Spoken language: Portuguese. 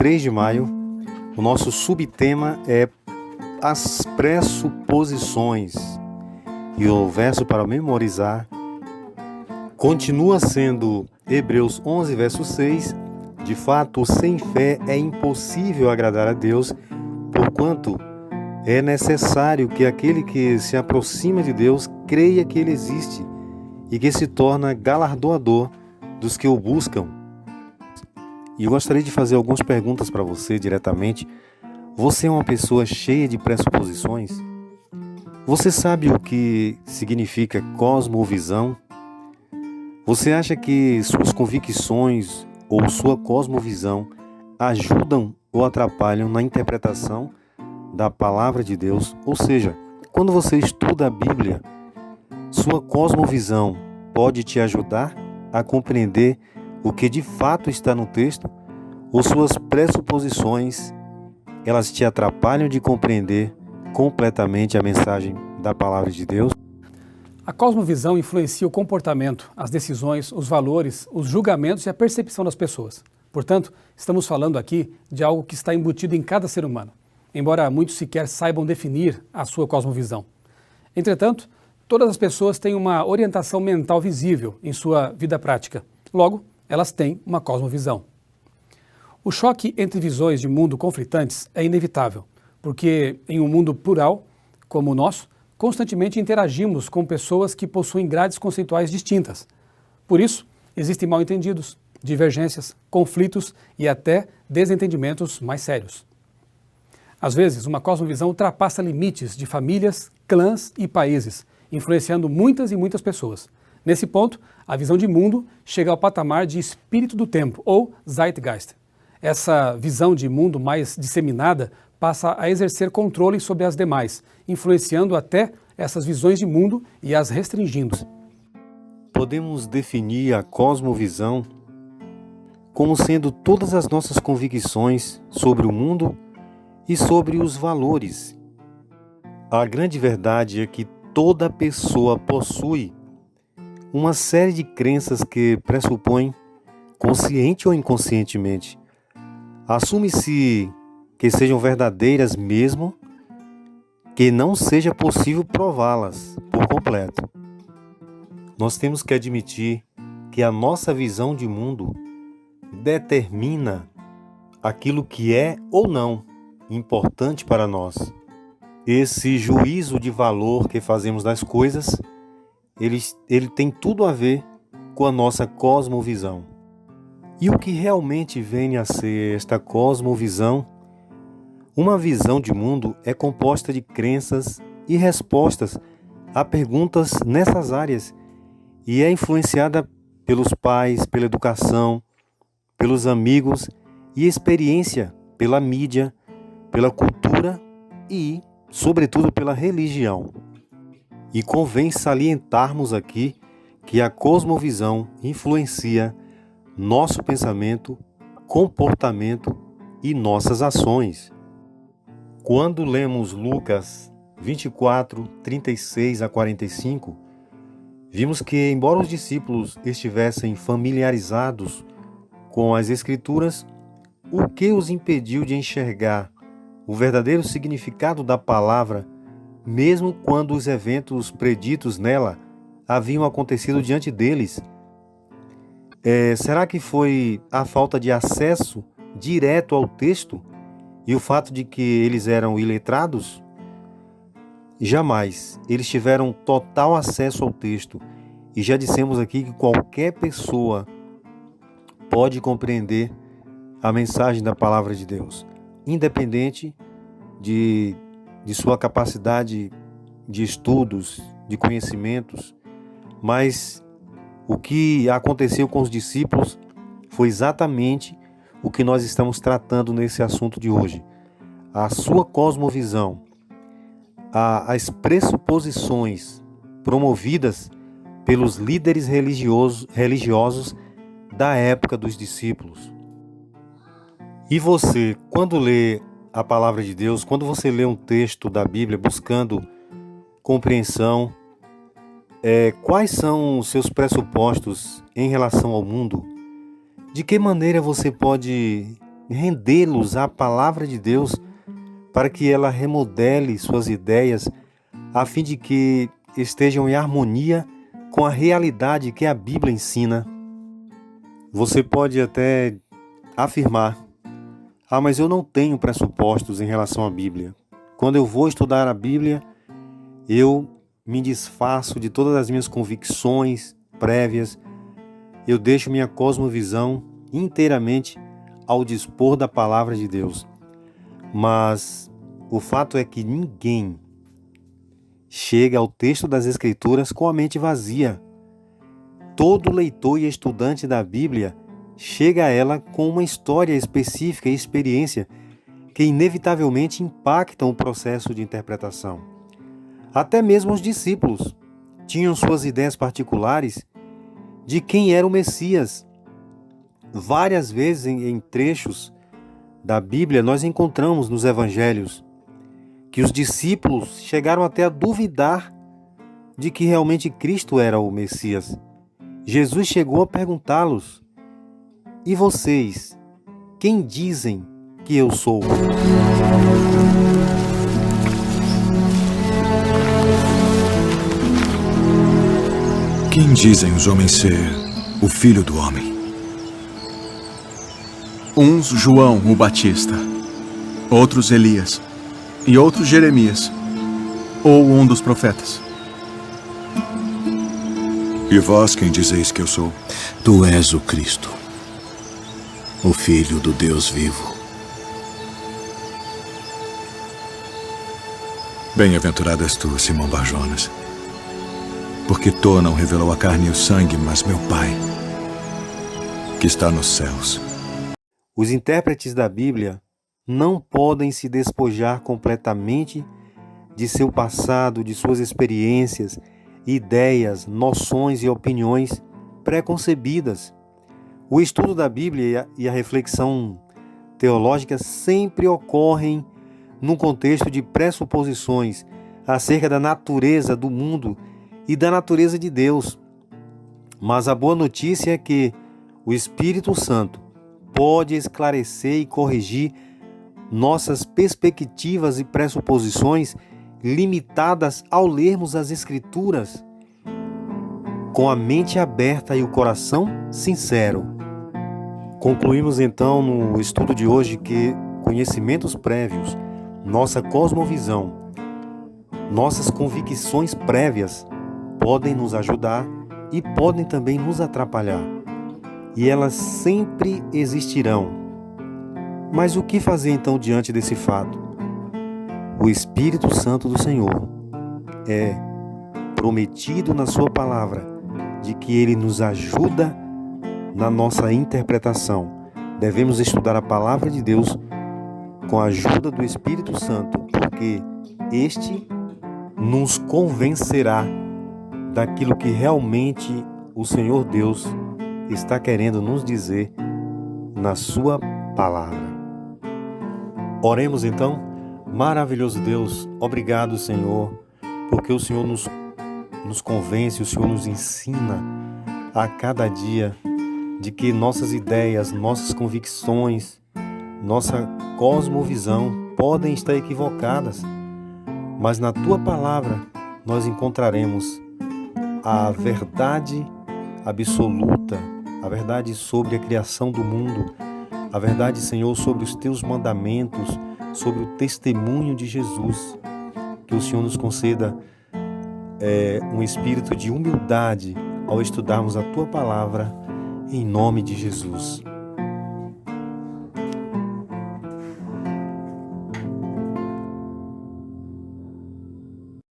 3 de maio. O nosso subtema é as pressuposições. E o verso para memorizar continua sendo Hebreus 11, verso 6. De fato, sem fé é impossível agradar a Deus, porquanto é necessário que aquele que se aproxima de Deus creia que Ele existe e que se torna galardoador dos que o buscam. E eu gostaria de fazer algumas perguntas para você diretamente. Você é uma pessoa cheia de pressuposições? Você sabe o que significa cosmovisão? Você acha que suas convicções ou sua cosmovisão ajudam ou atrapalham na interpretação da palavra de Deus? Ou seja, quando você estuda a Bíblia, sua cosmovisão pode te ajudar a compreender o que de fato está no texto, ou suas pressuposições, elas te atrapalham de compreender completamente a mensagem da palavra de Deus? A cosmovisão influencia o comportamento, as decisões, os valores, os julgamentos e a percepção das pessoas. Portanto, estamos falando aqui de algo que está embutido em cada ser humano, embora muitos sequer saibam definir a sua cosmovisão. Entretanto, todas as pessoas têm uma orientação mental visível em sua vida prática. Logo, elas têm uma cosmovisão. O choque entre visões de mundo conflitantes é inevitável, porque em um mundo plural, como o nosso, constantemente interagimos com pessoas que possuem grades conceituais distintas. Por isso, existem mal-entendidos, divergências, conflitos e até desentendimentos mais sérios. Às vezes, uma cosmovisão ultrapassa limites de famílias, clãs e países, influenciando muitas e muitas pessoas. Nesse ponto, a visão de mundo chega ao patamar de espírito do tempo, ou Zeitgeist. Essa visão de mundo mais disseminada passa a exercer controle sobre as demais, influenciando até essas visões de mundo e as restringindo. Podemos definir a cosmovisão como sendo todas as nossas convicções sobre o mundo e sobre os valores. A grande verdade é que toda pessoa possui uma série de crenças que pressupõem, consciente ou inconscientemente, assume-se que sejam verdadeiras mesmo que não seja possível prová-las por completo. Nós temos que admitir que a nossa visão de mundo determina aquilo que é ou não importante para nós. Esse juízo de valor que fazemos das coisas, ele tem tudo a ver com a nossa cosmovisão. E o que realmente vem a ser esta cosmovisão? Uma visão de mundo é composta de crenças e respostas a perguntas nessas áreas e é influenciada pelos pais, pela educação, pelos amigos e experiência, pela mídia, pela cultura e, sobretudo, pela religião. E convém salientarmos aqui que a cosmovisão influencia nosso pensamento, comportamento e nossas ações. Quando lemos Lucas 24, 36 a 45, vimos que, embora os discípulos estivessem familiarizados com as Escrituras, o que os impediu de enxergar o verdadeiro significado da palavra, mesmo quando os eventos preditos nela haviam acontecido diante deles? Será que foi a falta de acesso direto ao texto e o fato de que eles eram iletrados? Jamais. Eles tiveram total acesso ao texto. E já dissemos aqui que qualquer pessoa pode compreender a mensagem da palavra de Deus, independente de sua capacidade de estudos, de conhecimentos. Mas o que aconteceu com os discípulos foi exatamente o que nós estamos tratando nesse assunto de hoje. A sua cosmovisão, as pressuposições promovidas pelos líderes religiosos da época dos discípulos. E você, quando lê a palavra de Deus, quando você lê um texto da Bíblia buscando compreensão, quais são os seus pressupostos em relação ao mundo? De que maneira você pode rendê-los à palavra de Deus para que ela remodele suas ideias a fim de que estejam em harmonia com a realidade que a Bíblia ensina. Você pode até afirmar: mas eu não tenho pressupostos em relação à Bíblia. Quando eu vou estudar a Bíblia, eu me desfaço de todas as minhas convicções prévias, eu deixo minha cosmovisão inteiramente ao dispor da palavra de Deus. Mas o fato é que ninguém chega ao texto das Escrituras com a mente vazia. Todo leitor e estudante da Bíblia chega a ela com uma história específica e experiência que inevitavelmente impactam o processo de interpretação. Até mesmo os discípulos tinham suas ideias particulares de quem era o Messias. Várias vezes em trechos da Bíblia nós encontramos nos evangelhos que os discípulos chegaram até a duvidar de que realmente Cristo era o Messias. Jesus chegou a perguntá-los: e vocês, quem dizem que eu sou? Quem dizem os homens ser o Filho do Homem? Uns João o Batista, outros Elias, e outros Jeremias, ou um dos profetas. E vós quem dizeis que eu sou? Tu és o Cristo, o Filho do Deus vivo. Bem-aventurado és tu, Simão Bar-Jonas, porque tu não revelou a carne e o sangue, mas meu Pai, que está nos céus. Os intérpretes da Bíblia não podem se despojar completamente de seu passado, de suas experiências, ideias, noções e opiniões preconcebidas. O estudo da Bíblia e a reflexão teológica sempre ocorrem num contexto de pressuposições acerca da natureza do mundo e da natureza de Deus. Mas a boa notícia é que o Espírito Santo pode esclarecer e corrigir nossas perspectivas e pressuposições limitadas ao lermos as Escrituras com a mente aberta e o coração sincero. Concluímos então no estudo de hoje que conhecimentos prévios, nossa cosmovisão, nossas convicções prévias podem nos ajudar e podem também nos atrapalhar. E elas sempre existirão. Mas o que fazer então diante desse fato? O Espírito Santo do Senhor é prometido na sua palavra de que ele nos ajuda na nossa interpretação. Devemos estudar a palavra de Deus com a ajuda do Espírito Santo, porque este nos convencerá daquilo que realmente o Senhor Deus está querendo nos dizer na sua palavra. Oremos então. Maravilhoso Deus, obrigado, Senhor, porque o Senhor nos convence, o Senhor nos ensina a cada dia de que nossas ideias, nossas convicções, nossa cosmovisão podem estar equivocadas, mas na Tua palavra nós encontraremos a verdade absoluta, a verdade sobre a criação do mundo, a verdade, Senhor, sobre os Teus mandamentos, sobre o testemunho de Jesus. Que o Senhor nos conceda um espírito de humildade ao estudarmos a Tua palavra, em nome de Jesus.